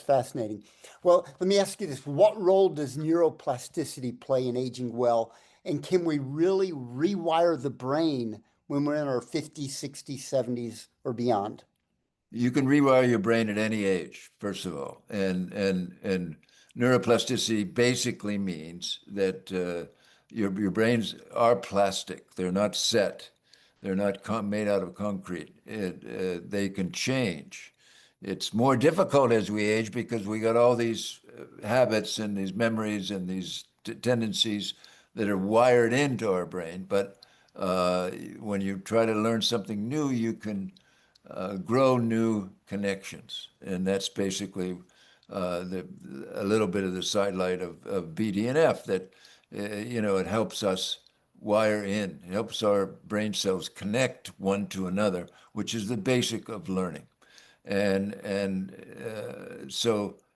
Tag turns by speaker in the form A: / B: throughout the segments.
A: fascinating. Well, let me ask you this. What role does neuroplasticity play in aging well? And can we really rewire the brain when we're in our 50s, 60s, 70s, or beyond?
B: You can rewire your brain at any age, first of all, and neuroplasticity basically means that your brains are plastic. They're not set. They're not made out of concrete. They can change. It's more difficult as we age because we got all these habits and these memories and these tendencies that are wired into our brain. But when you try to learn something new, you can grow new connections. And that's basically a little bit of the sidelight of BDNF that, it helps us wire in. It helps our brain cells connect one to another, which is the basic of learning. And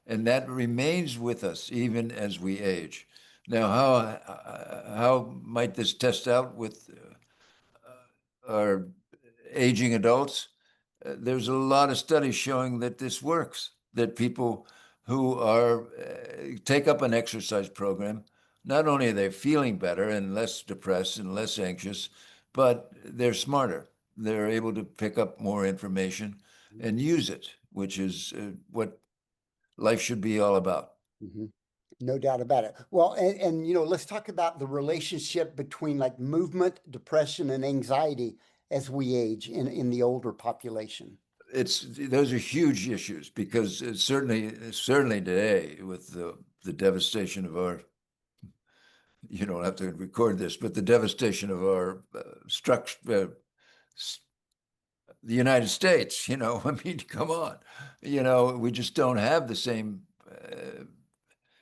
B: that remains with us even as we age. Now, how might this test out with our aging adults? There's a lot of studies showing that this works, that people who are take up an exercise program, not only are they feeling better and less depressed and less anxious, but they're smarter. They're able to pick up more information and use it, which is what life should be all about.
A: Mhm. No doubt about it. Well, let's talk about the relationship between like movement, depression, and anxiety as we age in the older population.
B: Those are huge issues because certainly today with the devastation of our, you don't have to record this, but the devastation of our structure, the United States, I mean, come on, we just don't have the same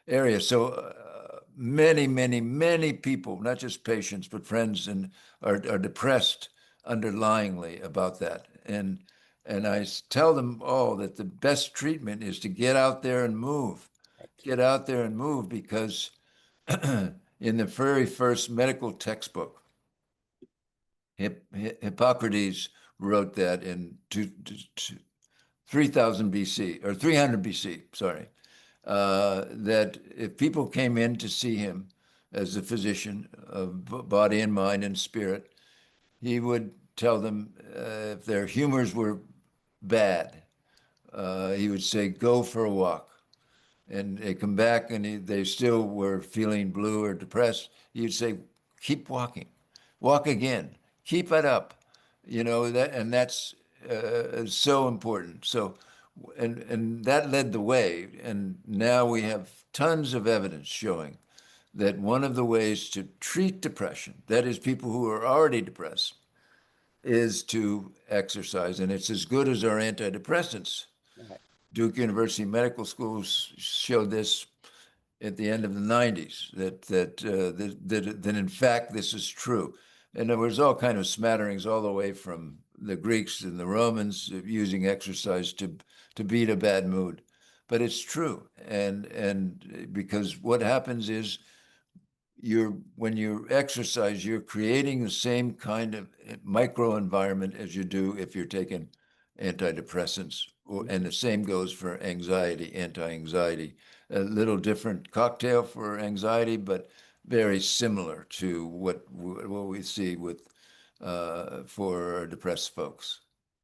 B: area. So many, many, many people, not just patients, but friends, and are depressed underlyingly about that. And I tell them all that the best treatment is to get out there and move. Get out there and move because in the very first medical textbook, Hippocrates wrote that in 3000 BC or 300 BC, sorry, that if people came in to see him as a physician of body and mind and spirit, he would tell them if their humors were bad, he would say, go for a walk. And they come back and they still were feeling blue or depressed. He'd say, keep walking, walk again, keep it up. That's so important. So, and that led the way. And now we have tons of evidence showing that one of the ways to treat depression, that is people who are already depressed, is to exercise. And it's as good as our antidepressants.
A: Right.
B: Duke University Medical School showed this at the end of the 90s, that in fact this is true. And there was all kind of smatterings all the way from the Greeks and the Romans using exercise to beat a bad mood. But it's true. And because what happens is when you exercise, you're creating the same kind of microenvironment as you do if you're taking antidepressants. And the same goes for anxiety, anti-anxiety. A little different cocktail for anxiety, but very similar to what we see with for depressed folks.